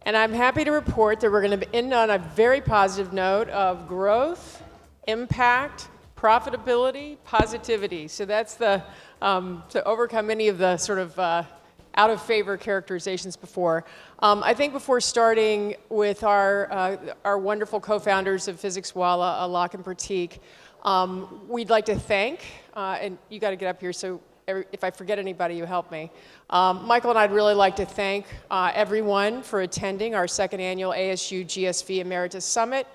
And I'm happy to report that we're going to end on a very positive note of growth, impact, profitability, positivity. So that's the, to overcome any of the sort of out of favor characterizations before. I think before starting with our wonderful co-founders of Physics Wallah, Alakh and Prateek, we'd like to thank, and you got to get up here so if I forget anybody, you help me. Michael and I'd really like to thank everyone for attending our second annual ASU+GSV Emeritus Summit.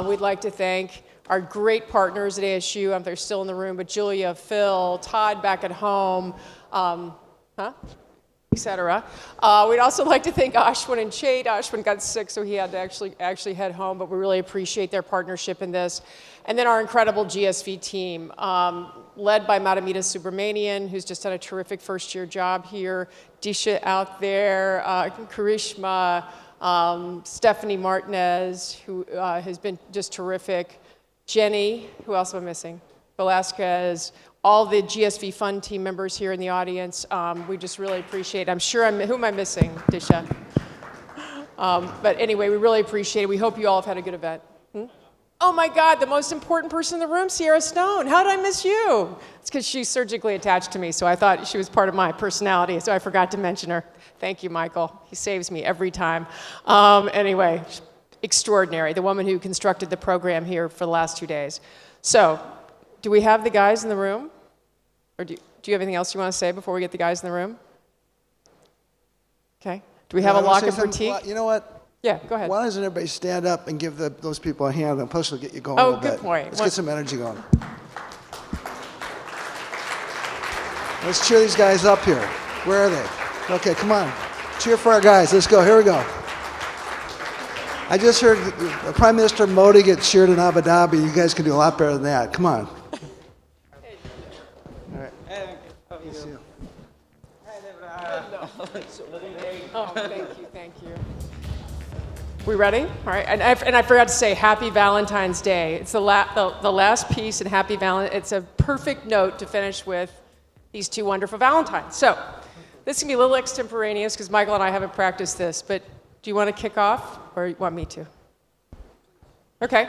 We'd like to thank our great partners at ASU, they're still in the room, but Julia, Phil, Todd back at home, etc. We'd also like to thank Ashwin and Chait. Ashwin got sick, so he had to actually head home, but we really appreciate their partnership in this. And then our incredible GSV team, led by Madamita Subramanian, who's just done a terrific first-year job here, Disha out there, Karishma, Stephanie Martinez, who has been just terrific, Jenny, who else am I missing? Velasquez, all the GSV Fund team members here in the audience. We just really appreciate it. I'm sure who am I missing, Disha? But anyway, we really appreciate it. We hope you all have had a good event. Oh my God, the most important person in the room, Sierra Stone. How did I miss you? It's because she's surgically attached to me, so I thought she was part of my personality, so I forgot to mention her. Thank you, Michael. He saves me every time. Anyway, extraordinary. The woman who constructed the program here for the last 2 days. So, do we have the guys in the room? Or do you have anything else you want to say before we get the guys in the room? Okay. Do we have Alakh and Prateek? You know what? Yeah, go ahead. Why doesn't everybody stand up and give those people a hand, and plus we'll get you going a little bit. Oh, good point. Let's get some energy going. Let's cheer these guys up here. Where are they? Okay, come on. Cheer for our guys. Let's go. Here we go. I just heard Prime Minister Modi get cheered in Abu Dhabi. You guys can do a lot better than that. Come on. All right. Hey, how are you? See you. Hi, Deborah. Oh, thank you. We ready? All right, and I forgot to say Happy Valentine's Day. It's the last piece in Happy Valentine. It's a perfect note to finish with these two wonderful Valentines. So this can be a little extemporaneous because Michael and I haven't practiced this, but do you want to kick off or you want me to? Okay.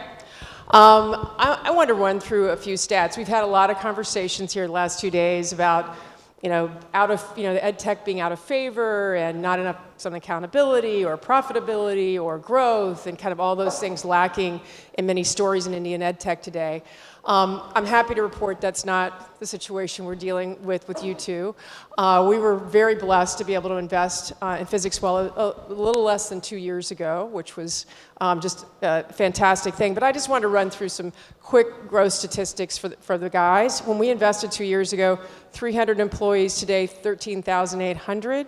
I want to run through a few stats. We've had a lot of conversations here the last 2 days about the ed tech being out of favor and not enough some accountability or profitability or growth and kind of all those things lacking in many stories in Indian ed tech today. I'm happy to report that's not the situation we're dealing with you two. We were very blessed to be able to invest in Physics Wallah a little less than 2 years ago, which was just a fantastic thing. But I just wanted to run through some quick growth statistics for the guys. When we invested 2 years ago, 300 employees, today 13,800.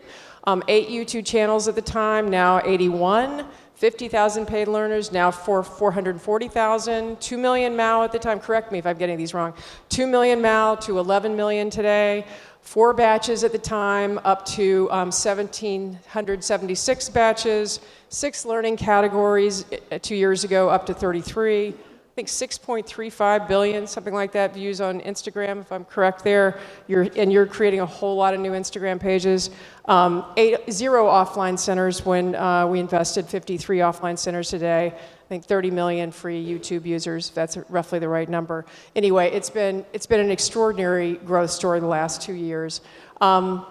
8 YouTube channels at the time, now 81. 50,000 paid learners, now 440,000. 2 million MAU at the time, correct me if I'm getting these wrong. 2 million MAU to 11 million today. 4 batches at the time, up to 1,776 batches. 6 learning categories 2 years ago, up to 33. I think 6.35 billion, something like that, views on Instagram, if I'm correct there. You're creating a whole lot of new Instagram pages. 0 offline centers when we invested, 53 offline centers today. I think 30 million free YouTube users, if that's roughly the right number. Anyway, it's been an extraordinary growth story the last 2 years. You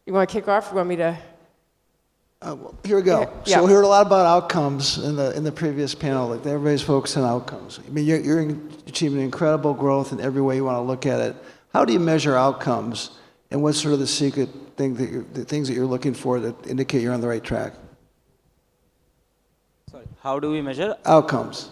want to kick off or you want me to? Well, here we go. Yeah. So we heard a lot about outcomes in the previous panel. Like everybody's focused on outcomes. I mean, you're achieving incredible growth in every way you want to look at it. How do you measure outcomes, and what's sort of the secret thing the things that you're looking for that indicate you're on the right track? Sorry, how do we measure? Outcomes.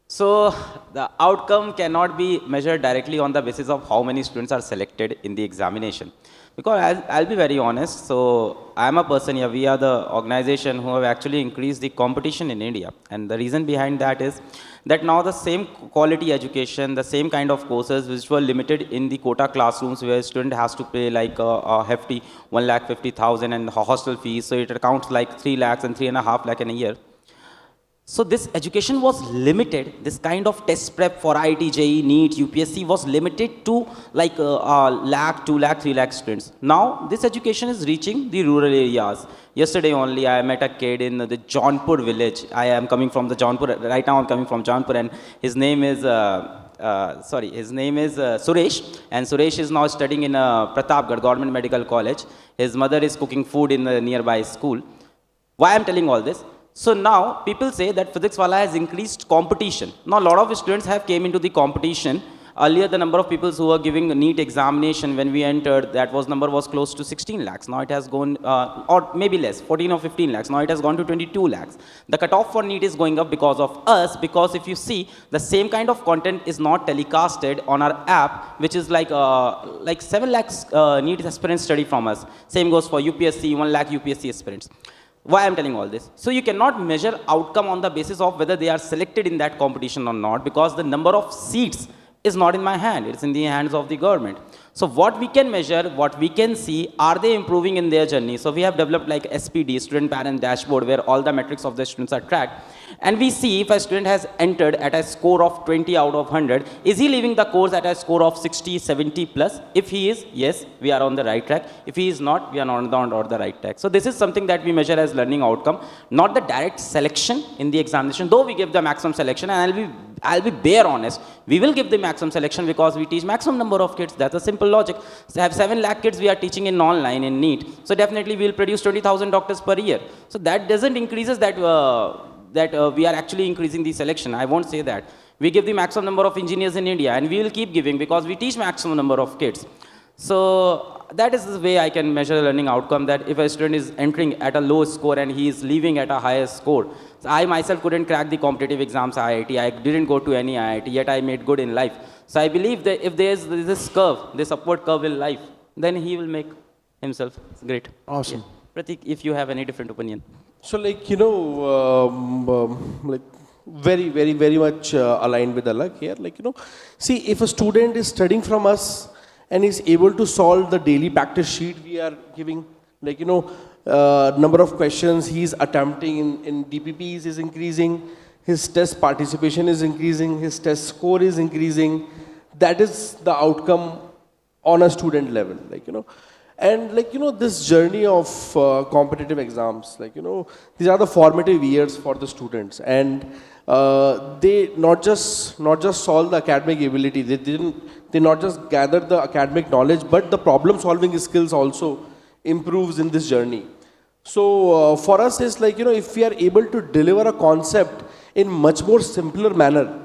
So the outcome cannot be measured directly on the basis of how many students are selected in the examination. Because I'll be very honest, so I'm a person here, we are the organization who have actually increased the competition in India. And the reason behind that is that now the same quality education, the same kind of courses which were limited in the quota classrooms where a student has to pay like a hefty 1,50,000 and hostel fees, so it accounts like 3 lakhs and 3.5 lakh in a year. So this education was limited, this kind of test prep for IIT, JEE, NEET, UPSC was limited to like lakh, 2 lakh, 3 lakh students. Now this education is reaching the rural areas. Yesterday only I met a kid in the Jaunpur village. I am coming from the Jaunpur, right now I'm coming from Jaunpur, and his name is, Suresh, and Suresh is now studying in Pratapgarh Government Medical College. His mother is cooking food in the nearby school. Why I'm telling all this? So now people say that Physics Wallah has increased competition. Now a lot of students have came into the competition. Earlier the number of people who were giving a NEET examination when we entered, number was close to 16 lakhs. Now it has gone, or maybe less, 14 or 15 lakhs. Now it has gone to 22 lakhs. The cutoff for NEET is going up because of us, because if you see, the same kind of content is not telecasted on our app, which is like 7 lakhs NEET aspirants study from us. Same goes for UPSC, 1 lakh UPSC aspirants. Why I'm telling all this? So you cannot measure outcome on the basis of whether they are selected in that competition or not, because the number of seats is not in my hand, it's in the hands of the government. So what we can measure, what we can see, are they improving in their journey? So we have developed like SPD, Student Parent Dashboard, where all the metrics of the students are tracked. And we see if a student has entered at a score of 20 out of 100, is he leaving the course at a score of 60, 70 plus? If he is, yes, we are on the right track. If he is not, we are not on the right track. So this is something that we measure as learning outcome, not the direct selection in the examination, though we give the maximum selection, and I'll be bare honest, we will give the maximum selection because we teach maximum number of kids. That's a simple logic. So I have 7 lakh kids we are teaching in online, in NEET. So definitely we will produce 20,000 doctors per year. So that doesn't increases that, we are actually increasing the selection. I won't say that. We give the maximum number of engineers in India, and we will keep giving because we teach maximum number of kids. So that is the way I can measure learning outcome, that if a student is entering at a low score and he is leaving at a higher score. So I myself couldn't crack the competitive exams IIT. I didn't go to any IIT, yet I made good in life. So I believe that if there is this curve, this upward curve in life, then he will make himself great. Awesome. Yeah. Prateek, if you have any different opinion. So like, like very much aligned with Alakh here. Like, see, if a student is studying from us and is able to solve the daily practice sheet we are giving, like, number of questions he's attempting in DPPs is increasing, his test participation is increasing, his test score is increasing. That is the outcome on a student level, like, And like, this journey of competitive exams, like, these are the formative years for the students, and they not just solve the academic ability, they not just gather the academic knowledge, but the problem solving skills also improves in this journey. So for us is like, if we are able to deliver a concept in much more simpler manner,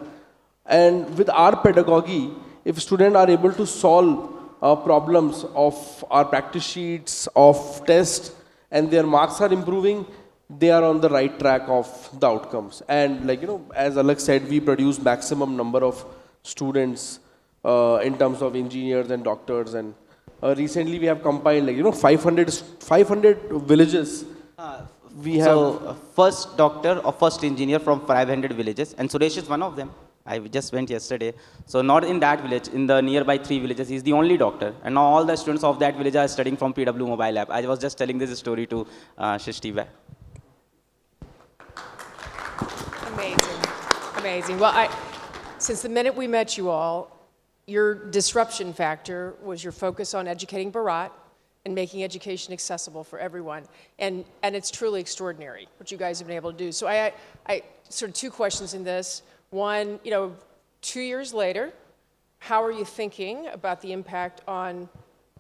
and with our pedagogy, if students are able to solve problems of our practice sheets, of tests, and their marks are improving, they are on the right track of the outcomes. And like, as Alakh said, we produce maximum number of students in terms of engineers and doctors. And recently we have compiled like, 500 villages. We have So first doctor or first engineer from 500 villages, and Suresh is one of them. I just went yesterday. So not in that village, in the nearby 3 villages, he's the only doctor. And now all the students of that village are studying from PW Mobile App. I was just telling this story to Shishti. Amazing, amazing. Well, since the minute we met you all, your disruption factor was your focus on educating Bharat and making education accessible for everyone. And it's truly extraordinary what you guys have been able to do. So I sort of 2 questions in this. One, 2 years later, how are you thinking about the impact on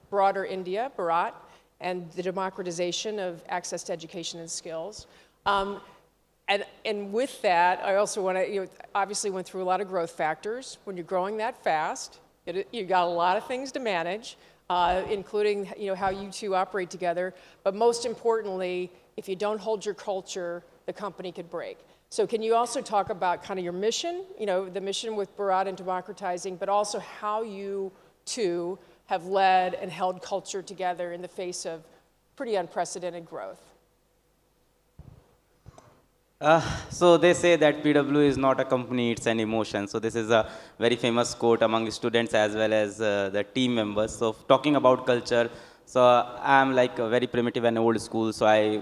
broader India, Bharat, and the democratization of access to education and skills? And with that, I also want to, obviously went through a lot of growth factors. When you're growing that fast, you got a lot of things to manage, including how you two operate together. But most importantly, if you don't hold your culture, the company could break. So can you also talk about kind of your mission, the mission with Bharat and democratizing, but also how you two have led and held culture together in the face of pretty unprecedented growth? So they say that PW is not a company, it's an emotion. So this is a very famous quote among students as well as the team members. So talking about culture, So I'm like very primitive and old school. So I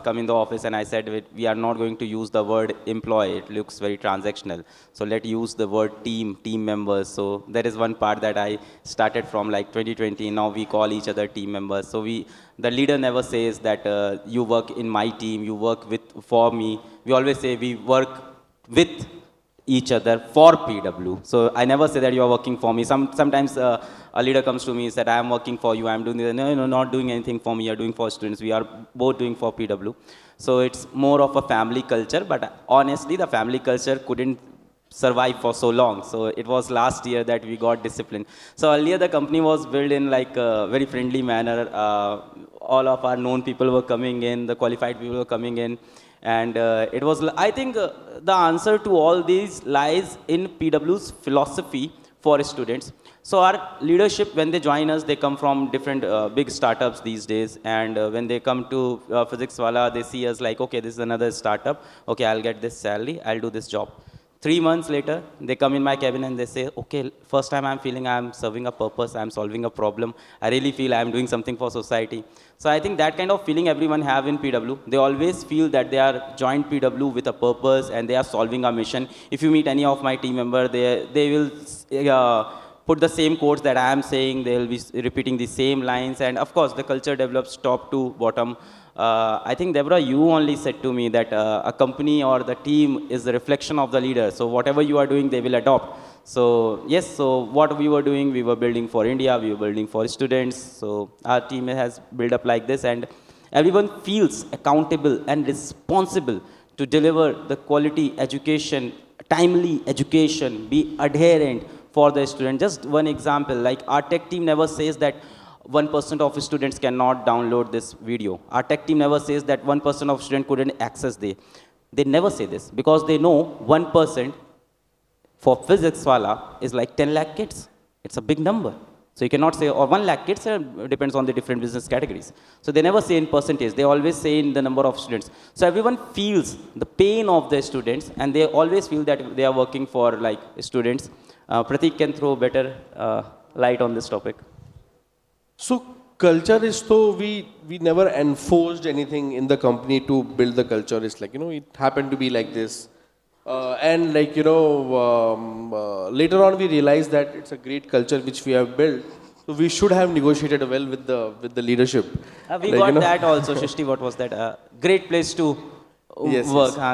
come in the office and I said, we are not going to use the word employee. It looks very transactional. So let's use the word team members. So that is one part that I started from like 2020. Now we call each other team members. So the leader never says that you work in my team, you work for me. We always say we work with each other for PW. So I never say that you are working for me. Sometimes a leader comes to me and said, I am working for you, I am doing this. No, not doing anything for me, you are doing for students. We are both doing for PW. So it's more of a family culture, but honestly, the family culture couldn't survive for so long. So it was last year that we got disciplined. So earlier the company was built in like a very friendly manner. All of our known people were coming in, the qualified people were coming in. And it was, I think the answer to all these lies in PW's philosophy for students. So our leadership, when they join us, they come from different big startups these days. And when they come to Physics Wallah, they see us like, okay, this is another startup. Okay, I'll get this salary, I'll do this job. 3 months later, they come in my cabin and they say, okay, first time I'm feeling I'm serving a purpose, I'm solving a problem. I really feel I'm doing something for society. So I think that kind of feeling everyone have in PW. They always feel that they are joined PW with a purpose and they are solving a mission. If you meet any of my team member, they will put the same quotes that I am saying, they will be repeating the same lines. And of course, the culture develops top to bottom. I think, Deborah, you only said to me that a company or the team is the reflection of the leader. So whatever you are doing, they will adopt. So yes, so what we were doing, we were building for India, we were building for students. So our team has built up like this, and everyone feels accountable and responsible to deliver the quality education, timely education, be adherent for the student. Just one example, like our tech team never says that 1% of students cannot download this video. Our tech team never says that 1% of students couldn't access this. They never say this because they know 1% for Physics Wallah is like 10 lakh kids. It's a big number. So you cannot say, or 1 lakh kids, depends on the different business categories. So they never say in percentage, they always say in the number of students. So everyone feels the pain of the students and they always feel that they are working for like students. Prateek can throw better light on this topic. So culture is though we never enforced anything in the company to build the culture. It's like, it happened to be like this. And like, later on we realized that it's a great culture which we have built. So we should have negotiated well with the leadership. We like, got that also, Shishti, what was that? Great place to yes, work. Yes.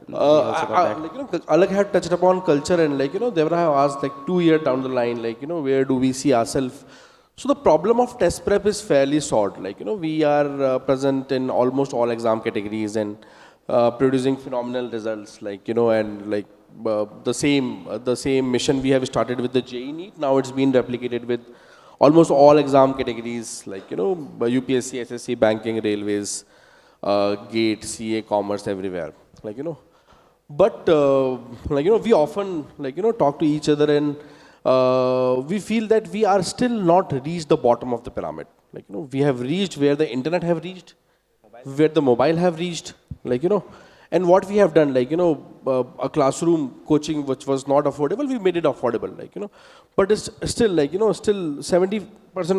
We also got that. Alakh had touched upon culture and like, Deborah have asked like 2 years down the line, like, where do we see ourselves? So the problem of test prep is fairly short. Like, we are present in almost all exam categories and producing phenomenal results. Like, and like the same mission we have started with the JEE NEET. Now it's been replicated with almost all exam categories. Like, UPSC, SSC, banking, railways, GATE, CA, commerce, everywhere. Like, but like, we often like, talk to each other and we feel that we are still not reached the bottom of the pyramid. Like, we have reached where the internet have reached, where the mobile have reached, like, and what we have done, like, a classroom coaching which was not affordable, we made it affordable, like, but it's still like, still 70%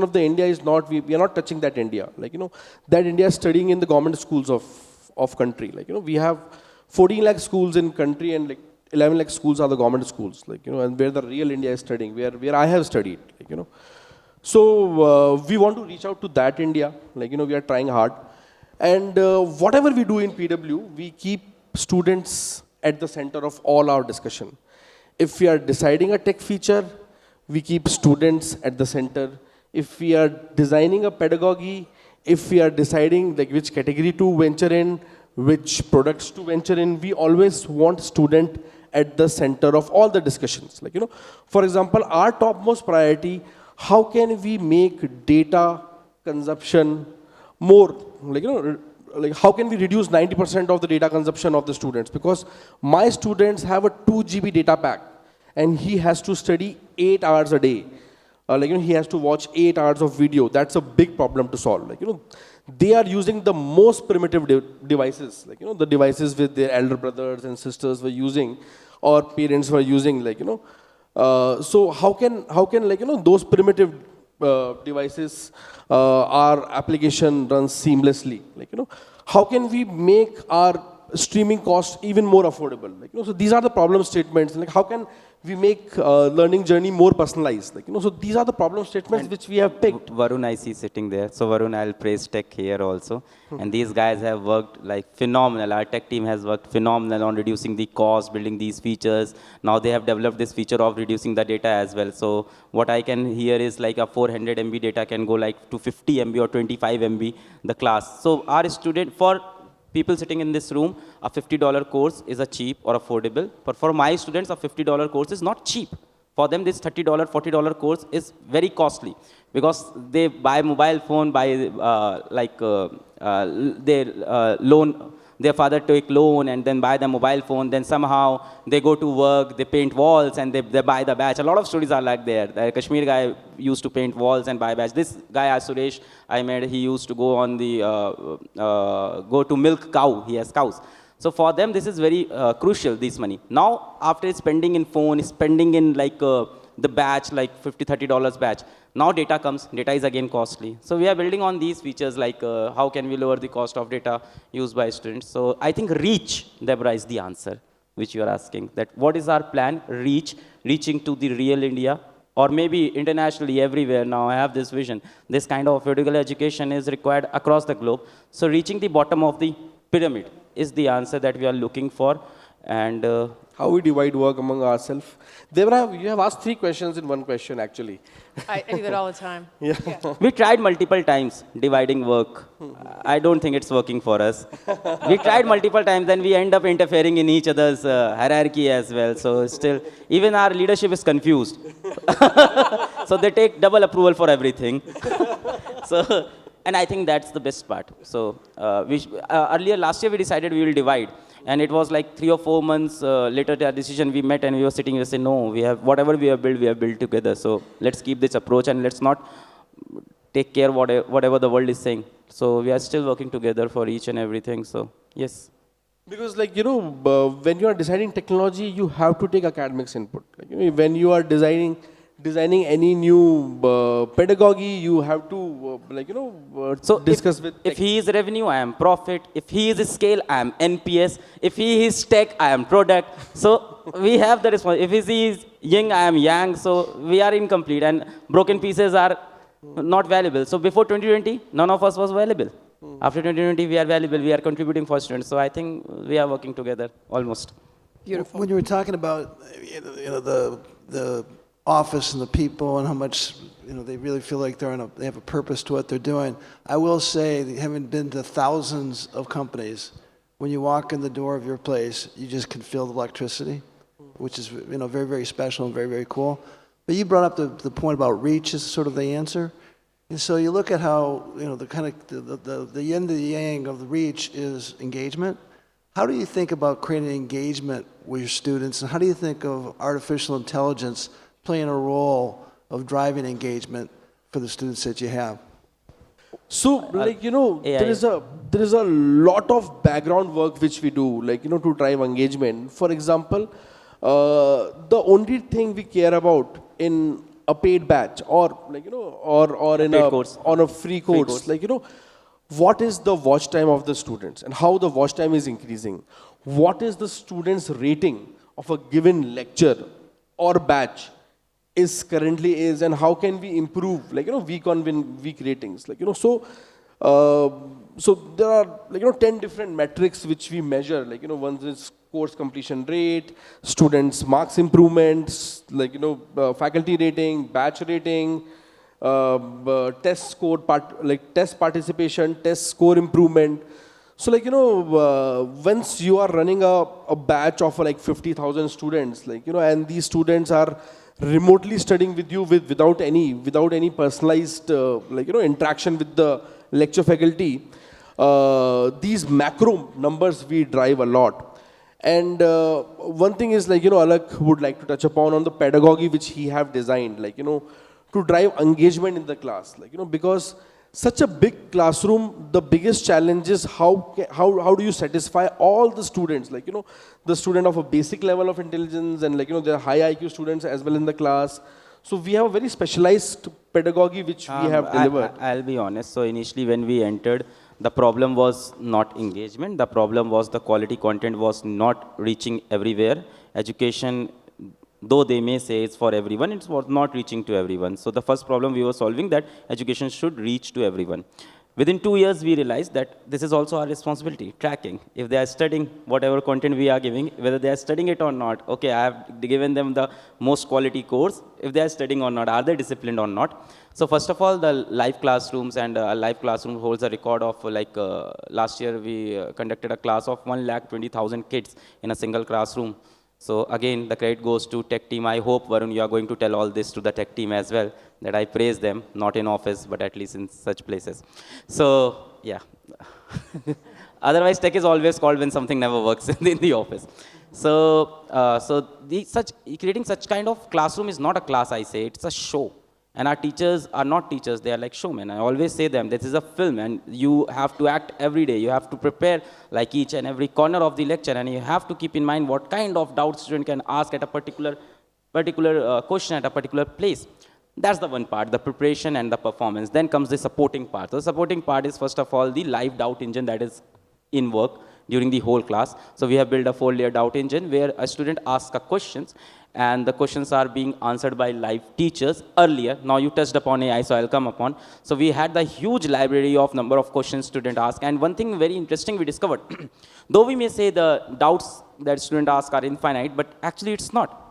of the India is not, we are not touching that India, like, that India is studying in the government schools of country, like, we have 14 lakh schools in country and like 11 lakh schools are the government schools, like, and where the real India is studying, where I have studied, like, So we want to reach out to that India, like, we are trying hard. And whatever we do in PW, we keep students at the center of all our discussion. If we are deciding a tech feature, we keep students at the center. If we are designing a pedagogy, if we are deciding like which category to venture in, which products to venture in, we always want student at the center of all the discussions. Like, for example, our topmost priority, how can we make data consumption more, like, like how can we reduce 90% of the data consumption of the students? Because my students have a 2 GB data pack and he has to study 8 hours a day. Like, he has to watch 8 hours of video. That's a big problem to solve. Like, they are using the most primitive devices, like, the devices with their elder brothers and sisters were using or parents were using, like, so how can like, those primitive devices, our application runs seamlessly. Like, how can we make our streaming costs even more affordable? Like, so these are the problem statements. Like, how can we make learning journey more personalized? Like, so these are the problem statements which we have picked. Varun I see sitting there. So Varun, I'll praise tech here also. And these guys have worked like phenomenal. Our tech team has worked phenomenal on reducing the cost, building these features. Now they have developed this feature of reducing the data as well. So what I can hear is like a 400 MB data can go like to 50 MB or 25 MB the class. So our student, for people sitting in this room, a $50 course is a cheap or affordable. But for my students, a $50 course is not cheap. For them, this $30, $40 course is very costly because they buy mobile phone, buy loan. Their father take loan and then buy the mobile phone. Then somehow they go to work, they paint walls and they buy the batch. A lot of stories are like there. The Kashmir guy used to paint walls and buy batch. This guy, Suresh, I met, he used to go on the, go to milk cow. He has cows. So for them, this is very crucial, this money. Now, after spending in phone, spending in like the batch, like $50, $30 batch, now data comes, data is again costly. So we are building on these features like how can we lower the cost of data used by students. So I think reach, Deborah, is the answer which you are asking. That what is our plan? Reaching to the real India, or maybe internationally everywhere. Now I have this vision. This kind of vertical education is required across the globe. So reaching the bottom of the pyramid is the answer that we are looking for. And how we divide work among ourselves. Deborah, you have asked 3 questions in 1 question actually. I do that all the time. Yeah. we tried multiple times dividing work. I don't think it's working for us. We tried multiple times, then we end up interfering in each other's hierarchy as well. So still, even our leadership is confused. So they take double approval for everything. So, and I think that's the best part. So earlier last year we decided we will divide. And it was like 3 or 4 months later that decision we met and we were sitting, we said, no, we have, whatever we have built together. So let's keep this approach and let's not take care whatever the world is saying. So we are still working together for each and everything. So yes. Because like, when you are designing technology, you have to take academics input. Like, when you are designing any new pedagogy, you have to so discuss if he is revenue, I am profit. If he is scale, I am NPS. If he is tech, I am product. So we have the response. If he is yin, I am yang. So we are incomplete and broken pieces are not valuable. So before 2020, none of us was valuable. After 2020, we are valuable. We are contributing for students. So I think we are working together almost. Beautiful. When you were talking about the office and the people and how much they really feel like they have a purpose to what they're doing. I will say, having been to thousands of companies, when you walk in the door of your place, you just can feel the electricity, which is very, very special and very, very cool. But you brought up the point about reach as sort of the answer. And so you look at how the kind of the yin to the yang of the reach is engagement. How do you think about creating engagement with your students, and how do you think of artificial intelligence playing a role of driving engagement for the students that you have? So, there is a lot of background work which we do, to drive engagement. For example, the only thing we care about in a paid batch or in on a free course, what is the watch time of the students and how the watch time is increasing? What is the students' rating of a given lecture or batch currently is, and how can we improve, week on week ratings, so there are 10 different metrics which we measure, one is course completion rate, students marks improvements, faculty rating, batch rating, test score test participation, test score improvement. So once you are running a batch of 50,000 students, and these students are remotely studying with you without any personalized interaction with the lecture faculty, these macro numbers we drive a lot. And one thing is Alakh would like to touch upon on the pedagogy which he have designed, to drive engagement in the class, because such a big classroom, the biggest challenge is how do you satisfy all the students, the student of a basic level of intelligence and there are high IQ students as well in the class. So we have a very specialized pedagogy which we have delivered? I'll be honest. So initially when we entered, the problem was not engagement. The problem was the quality content was not reaching everywhere. Education, though they may say it's for everyone, it was not reaching to everyone. So the first problem we were solving, that education should reach to everyone. Within 2 years, we realized that this is also our responsibility, tracking. If they are studying whatever content we are giving, whether they are studying it or not, okay, I have given them the most quality course, if they are studying or not, are they disciplined or not? So first of all, the live classrooms, and live classroom holds a record of last year we conducted a class of 1,20,000 kids in a single classroom. So again, the credit goes to tech team. I hope, Varun, you are going to tell all this to the tech team as well, that I praise them, not in office, but at least in such places. So, yeah. Otherwise, tech is always called when something never works in the office. So, creating such kind of classroom is not a class, I say, it's a show. And our teachers are not teachers, they are like showmen. I always say them, this is a film and you have to act every day. You have to prepare like each and every corner of the lecture, and you have to keep in mind what kind of doubt student can ask at a particular question at a particular place. That's the one part, the preparation and the performance. Then comes the supporting part. The supporting part is first of all the live doubt engine that is in work during the whole class. So we have built a 4-layer doubt engine where a student asks a questions, and the questions are being answered by live teachers earlier. Now you touched upon AI, so I'll come upon. So we had the huge library of number of questions student ask, and one thing very interesting we discovered, though we may say the doubts that student ask are infinite, but actually it's not.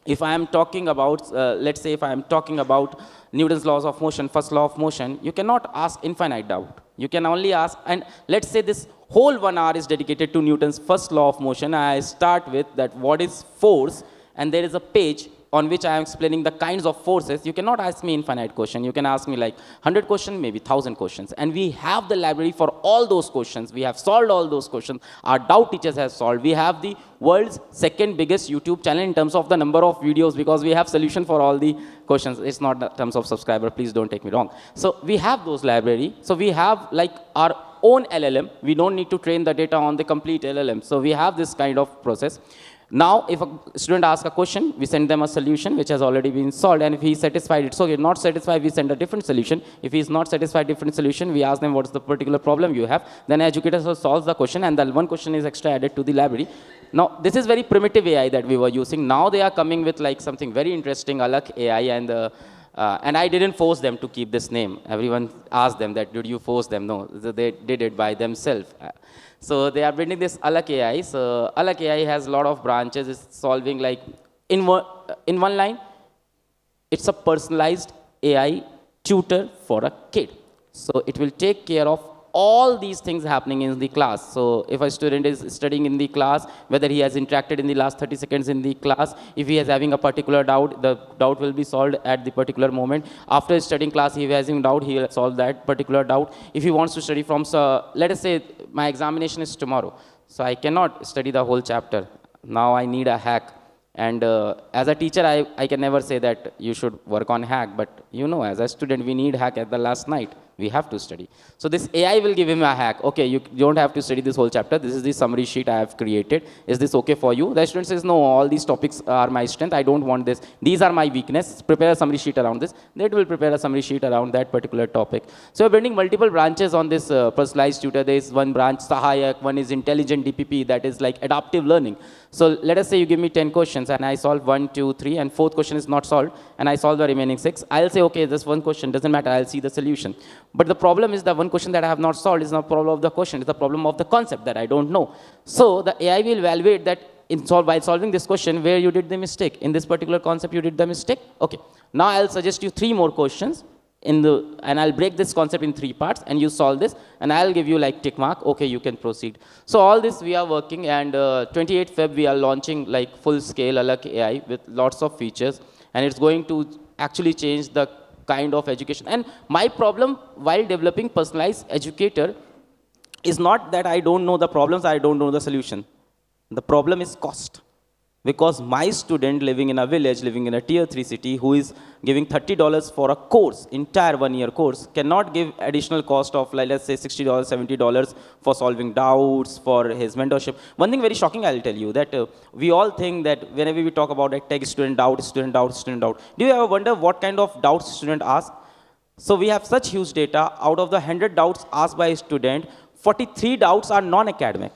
If I am talking about, let's say if I am talking about Newton's laws of motion, first law of motion, you cannot ask infinite doubt. You can only ask, and let's say this whole 1 hour is dedicated to Newton's first law of motion. I start with that what is force, and there is a page on which I am explaining the kinds of forces. You cannot ask me infinite question. You can ask me like 100 questions, maybe 1,000 questions. And we have the library for all those questions. We have solved all those questions. Our doubt teachers have solved. We have the world's second biggest YouTube channel in terms of the number of videos, because we have solution for all the questions. It's not in terms of subscriber, please don't take me wrong. So we have those library. So we have like our own LLM. We don't need to train the data on the complete LLM. So we have this kind of process. Now, if a student asks a question, we send them a solution which has already been solved, and if he is satisfied, it's okay. Not satisfied, we send a different solution. If he is not satisfied, different solution, we ask them what's the particular problem you have. Then educator solves the question, and the one question is extra added to the library. Now, this is very primitive AI that we were using. Now they are coming with like something very interesting, Alakh AI, and I didn't force them to keep this name. Everyone asked them that, did you force them? No, they did it by themselves. So they are building this Alakh AI. So Alakh AI has a lot of branches. It's solving like, in one line, it's a personalized AI tutor for a kid. So it will take care of all these things happening in the class. So if a student is studying in the class, whether he has interacted in the last 30 seconds in the class, if he is having a particular doubt, the doubt will be solved at the particular moment. After studying class, if he has a doubt, he will solve that particular doubt. If he wants to study from, let us say my examination is tomorrow, so I cannot study the whole chapter. Now I need a hack. And as a teacher, I can never say that you should work on hack, but you know, as a student, we need hack at the last night. We have to study. So this AI will give him a hack. Okay, you don't have to study this whole chapter. This is the summary sheet I have created. Is this okay for you? The student says, no, all these topics are my strength. I don't want this. These are my weakness. Prepare a summary sheet around this. They will prepare a summary sheet around that particular topic. So we're building multiple branches on this personalized tutor. There is one branch, Sahayak. One is intelligent DPP, that is like adaptive learning. So let us say you give me 10 questions and I solve 1, 2, 3, and fourth question is not solved, and I solve the remaining 6. I'll say, okay, this one question doesn't matter. I'll see the solution. But the problem is the one question that I have not solved is not the problem of the question. It's the problem of the concept that I don't know. So the AI will evaluate that while solving this question, where you did the mistake. In this particular concept, you did the mistake. Okay. Now I'll suggest you 3 more questions. And I'll break this concept in 3 parts, and you solve this, and I'll give you like tick mark, okay, you can proceed. So all this we are working, and 28th Feb we are launching like full scale Alakh AI with lots of features, and it's going to actually change the kind of education. And my problem while developing personalized educator is not that I don't know the problems, I don't know the solution. The problem is cost. Because my student living in a village, living in a tier 3 city, who is giving $30 for a course, entire 1-year course, cannot give additional cost of, like, let's say $60, $70 for solving doubts, for his mentorship. One thing very shocking I'll tell you, that we all think that whenever we talk about a tech student doubt, student doubt, student doubt, do you ever wonder what kind of doubts student ask? So we have such huge data. Out of the 100 doubts asked by a student, 43 doubts are non-academic.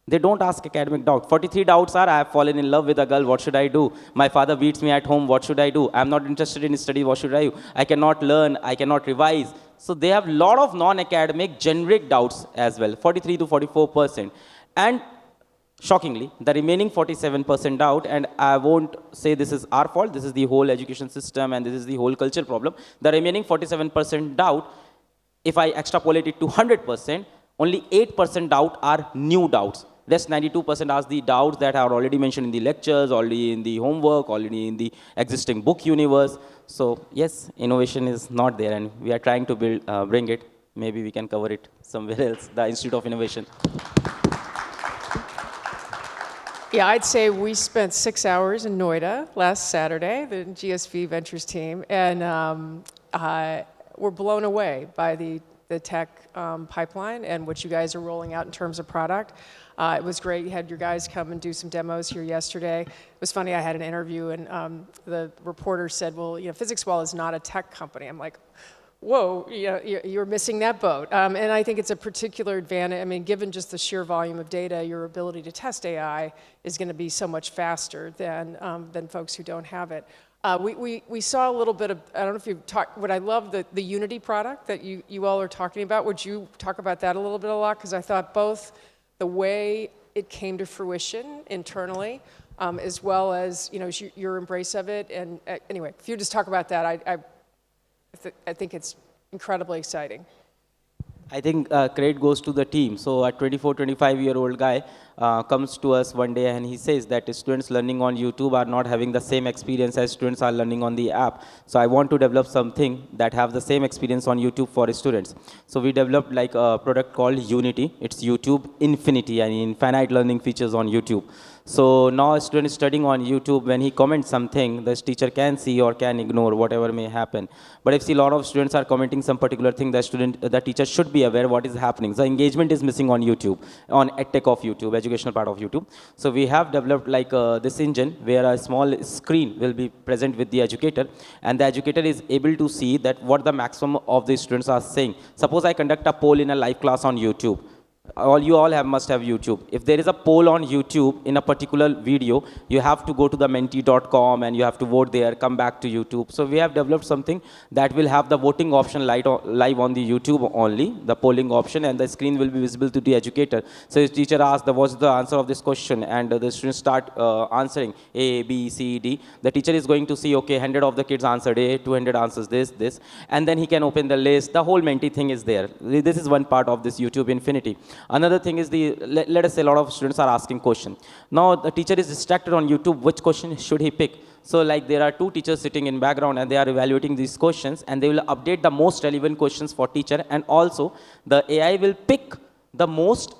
They don't ask academic doubts. 43 doubts are, I have fallen in love with a girl, what should I do? My father beats me at home, what should I do? I'm not interested in study, what should I do? I cannot learn, I cannot revise. So they have a lot of non-academic generic doubts as well, 43 to 44%. And shockingly, the remaining 47% doubt, and I won't say this is our fault, this is the whole education system and this is the whole culture problem. The remaining 47% doubt, if I extrapolate it to 100%, only 8% doubt are new doubts. Rest 92% are the doubts that are already mentioned in the lectures, already in the homework, already in the existing book universe. So yes, innovation is not there and we are trying to bring it. Maybe we can cover it somewhere else, the Institute of Innovation. Yeah, I'd say we spent 6 hours in Noida last Saturday, the GSV Ventures team, and we're blown away by the tech pipeline and what you guys are rolling out in terms of product. It was great. You had your guys come and do some demos here yesterday. It was funny, I had an interview and the reporter said, well, you know, Physics Wallah is not a tech company. I'm like, whoa, you're missing that boat. And I think it's a particular advantage. I mean, given just the sheer volume of data, your ability to test AI is going to be so much faster than folks who don't have it. We saw a little bit of, I don't know if you've talked, what I love, the Unity product that you all are talking about. Would you talk about that a little bit, Alakh? Because I thought both the way it came to fruition internally, as well as, you know, your embrace of it. And anyway, if you just talk about that, I think it's incredibly exciting. I think credit goes to the team. So a 24, 25-year-old guy comes to us one day and he says that students learning on YouTube are not having the same experience as students are learning on the app. So I want to develop something that have the same experience on YouTube for students. So we developed like a product called Unity. It's YouTube Infinity and infinite learning features on YouTube. So now a student is studying on YouTube, when he comments something, the teacher can see or can ignore whatever may happen. But if a lot of students are commenting some particular thing, the teacher should be aware what is happening. So engagement is missing on YouTube, on edtech of YouTube, educational part of YouTube. So we have developed like this engine where a small screen will be present with the educator, and the educator is able to see that what the maximum of the students are saying. Suppose I conduct a poll in a live class on YouTube. You all must have YouTube. If there is a poll on YouTube in a particular video, you have to go to the menti.com and you have to vote there, come back to YouTube. So we have developed something that will have the voting option live on the YouTube only, the polling option, and the screen will be visible to the educator. So if teacher asks what's the answer of this question, and the students start answering A, B, C, D, the teacher is going to see, okay, 100 of the kids answered A, 200 answers this, and then he can open the list. The whole Menti thing is there. This is one part of this YouTube Infinity. Another thing is let us say a lot of students are asking questions. Now the teacher is distracted on YouTube, which question should he pick? So like there are two teachers sitting in background and they are evaluating these questions, and they will update the most relevant questions for teacher, and also the AI will pick the most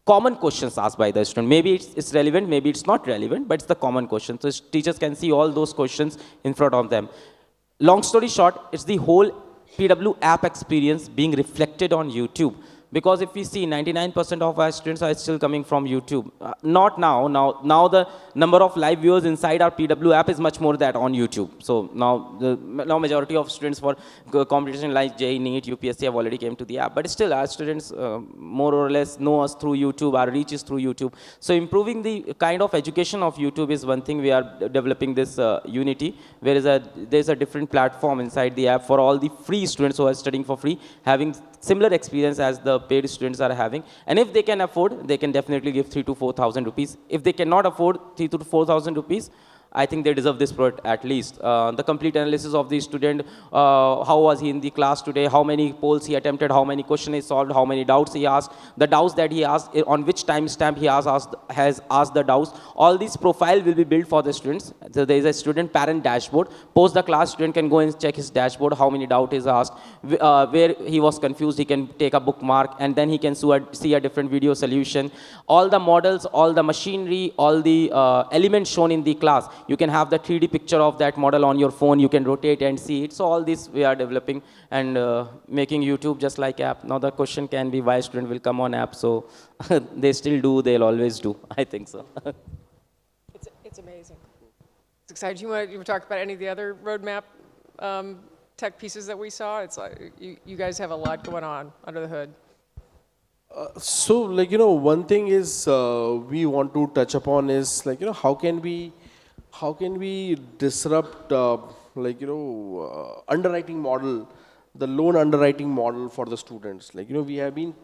common questions asked by the student. Maybe it's relevant, maybe it's not relevant, but it's the common question. So teachers can see all those questions in front of them. Long story short, it's the whole PW app experience being reflected on YouTube. Because if we see 99% of our students are still coming from YouTube. Not now. Now the number of live viewers inside our PW app is much more than on YouTube. So now majority of students for competition like JEE, NEET, UPSC have already came to the app. But still our students more or less know us through YouTube. Our reach is through YouTube. So improving the kind of education of YouTube is one thing. We are developing this Unity, where there's a different platform inside the app for all the free students who are studying for free, having similar experience as the paid students are having. And if they can afford, they can definitely give 3,000 to 4,000 rupees. If they cannot afford 3,000 to 4,000 rupees, I think they deserve this product at least. The complete analysis of the student, how was he in the class today, how many polls he attempted, how many questions he solved, how many doubts he asked, the doubts that he asked, on which timestamp he has asked the doubts. All these profile will be built for the students. So there is a student parent dashboard. Post the class, student can go and check his dashboard, how many doubts is asked, where he was confused, he can take a bookmark, and then he can see a different video solution. All the models, all the machinery, all the elements shown in the class, you can have the 3D picture of that model on your phone. You can rotate and see it. So all this we are developing and making YouTube just like app. Now the question can be why student will come on app. So they still do. They'll always do. I think so. It's amazing. It's exciting. You want to talk about any of the other roadmap tech pieces that we saw. It's like you guys have a lot going on under the hood. So, like, one thing is we want to touch upon is, like, how can we disrupt, underwriting model, the loan underwriting model for the students. Like, we have been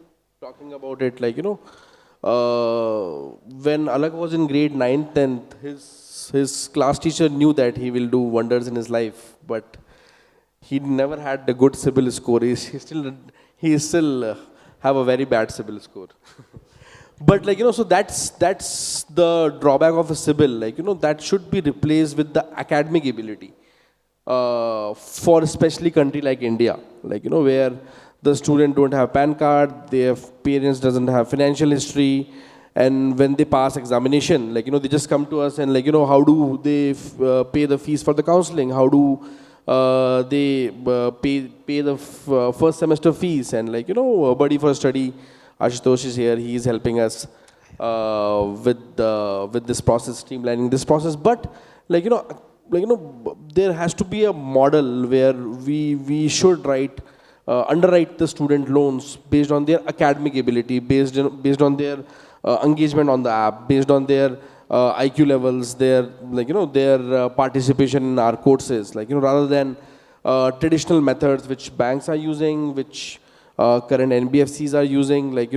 talking about it, like, when Alakh was in grade 9th, 10th, his class teacher knew that he will do wonders in his life, but he never had a good CIBIL score. He still have a very bad CIBIL score. But, like, so that's the drawback of a CIBIL. Like, that should be replaced with the academic ability for especially country like India, like, where the student don't have PAN card, their parents doesn't have financial history, and when they pass examination, like, they just come to us and, like, how do they pay the fees for the counseling? How do they pay the first semester fees? And, like, a buddy for study, Ashutosh is here. He is helping us with this process, streamlining this process. But, like, there has to be a model where we should underwrite the student loans based on their academic ability, based on their engagement on the app, based on their IQ levels, their, like, their participation in our courses, like, rather than traditional methods which banks are using, which current NBFCs are using, like,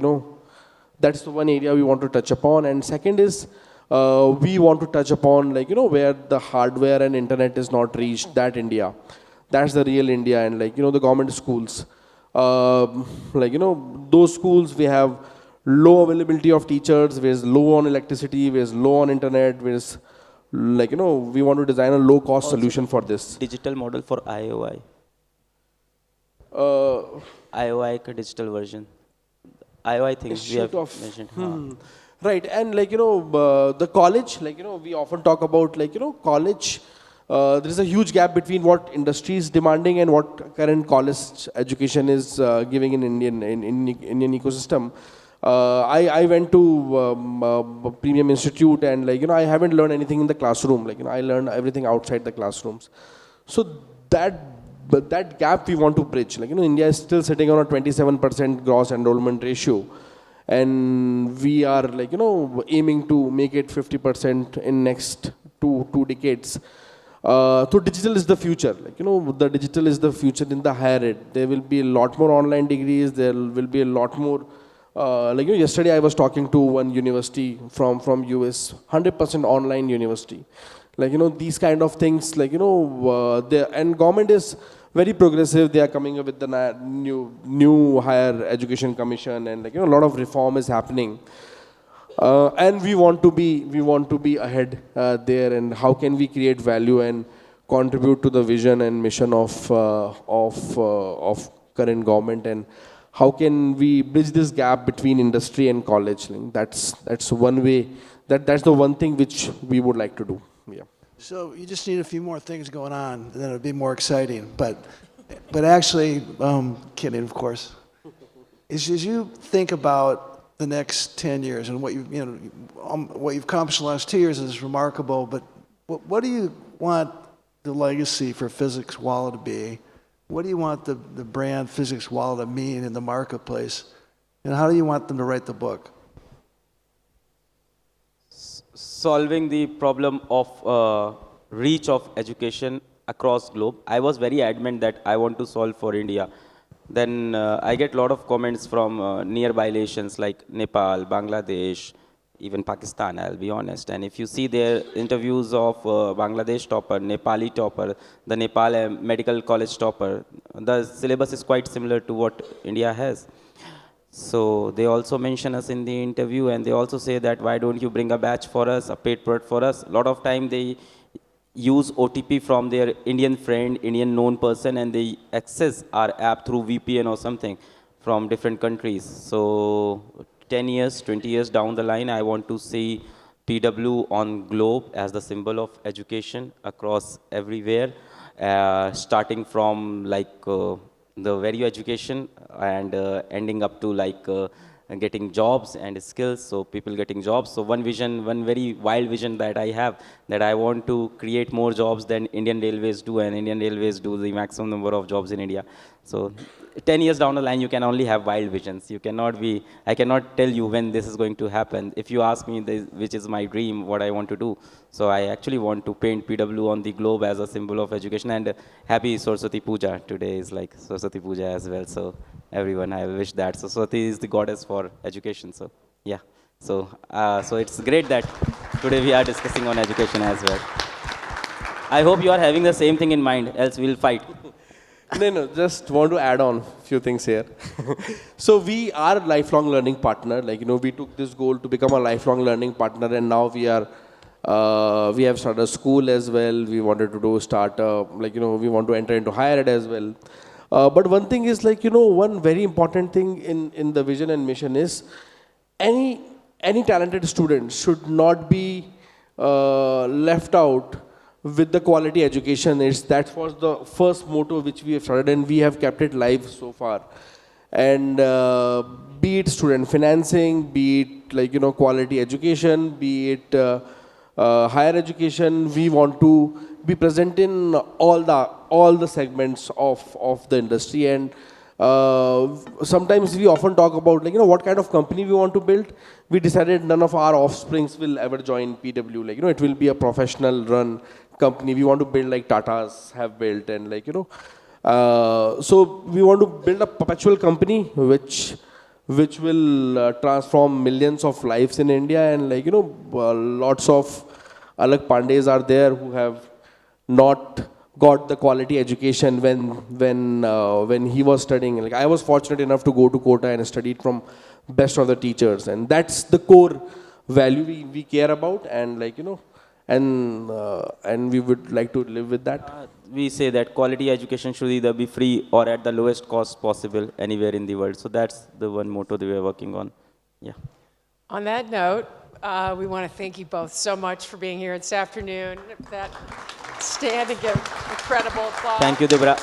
that's the one area we want to touch upon. And second is, we want to touch upon, like, where the hardware and internet is not reached, that India. That's the real India. And, like, the government schools, like, those schools, we have low availability of teachers, there's low on electricity, there's low on internet, there's, like, we want to design a low cost solution for this. Digital model for IOI. IOI ka digital version. IOI things we have mentioned. Right, and, like, the college, like, we often talk about, like, college, there is a huge gap between what industry is demanding and what current college education is giving in Indian ecosystem. I went to Premium Institute, and, like, I haven't learned anything in the classroom. Like, I learned everything outside the classrooms. So that gap we want to bridge. Like, India is still sitting on a 27% gross enrollment ratio. And we are, like, aiming to make it 50% in next two decades. So digital is the future. Like, the digital is the future in the higher ed. There will be a lot more online degrees. There will be a lot more. Like, yesterday I was talking to one university from US, 100% online university. Like, these kind of things, like, and government is very progressive. They are coming up with the new higher education commission, and, like, a lot of reform is happening. And we want to be ahead there. And how can we create value and contribute to the vision and mission of current government, and how can we bridge this gap between industry and college? Like, that's one way. That's the one thing which we would like to do. Yeah. So you just need a few more things going on, and then it'll be more exciting. But actually, kidding, of course. As you think about the next 10 years and what you've accomplished in the last 2 years is remarkable. But what do you want the legacy for Physics Wallah to be? What do you want the brand Physics Wallah to mean in the marketplace? And how do you want them to write the book? Solving the problem of reach of education across globe. I was very adamant that I want to solve for India. Then I get a lot of comments from nearby nations like Nepal, Bangladesh, even Pakistan, I'll be honest. And if you see their interviews of Bangladesh topper, Nepali topper, the Nepal medical college topper, the syllabus is quite similar to what India has. So they also mention us in the interview, and they also say that why don't you bring a batch for us, a paid product for us. A lot of time they use OTP from their Indian friend, Indian known person, and they access our app through VPN or something from different countries. So 10 years, 20 years down the line, I want to see PW on globe as the symbol of education across everywhere, starting from, like, the value education and ending up to, like, getting jobs and skills, so people getting jobs. So one vision, one very wild vision that I have, that I want to create more jobs than Indian Railways do, and Indian Railways do the maximum number of jobs in India. So 10 years down the line, you can only have wild visions. You cannot be, I cannot tell you when this is going to happen. If you ask me which is my dream, what I want to do, so I actually want to paint PW on the globe as a symbol of education. And happy Saraswati Puja. Today is like Saraswati Puja as well. So everyone, I wish that. So Saraswati is the goddess for education. So yeah. So, so it's great that today we are discussing on education as well. I hope you are having the same thing in mind, else we'll fight. No, just want to add on a few things here. So we are a lifelong learning partner. Like, we took this goal to become a lifelong learning partner, and now we are, we have started a school as well. We wanted to do startup, we want to enter into higher ed as well. But one thing is one very important thing in the vision and mission is any talented student should not be left out with the quality education. That was the first motto which we have started, and we have kept it live so far. And be it student financing, be it quality education, be it higher education, we want to be present in all the segments of the industry. And sometimes we often talk about what kind of company we want to build. We decided none of our offsprings will ever join PW. It will be a professional run company. We want to build like Tata's have built, and so we want to build a perpetual company which will transform millions of lives in India. And lots of Alakh Pandeys are there who have not got the quality education when he was studying. I was fortunate enough to go to Kota and studied from best of the teachers, and that's the core value we care about, and and we would like to live with that. We say that quality education should either be free or at the lowest cost possible anywhere in the world. So that's the one motto that we are working on. Yeah. On that note, we want to thank you both so much for being here this afternoon. Stand and give incredible applause. Thank you, Deborah.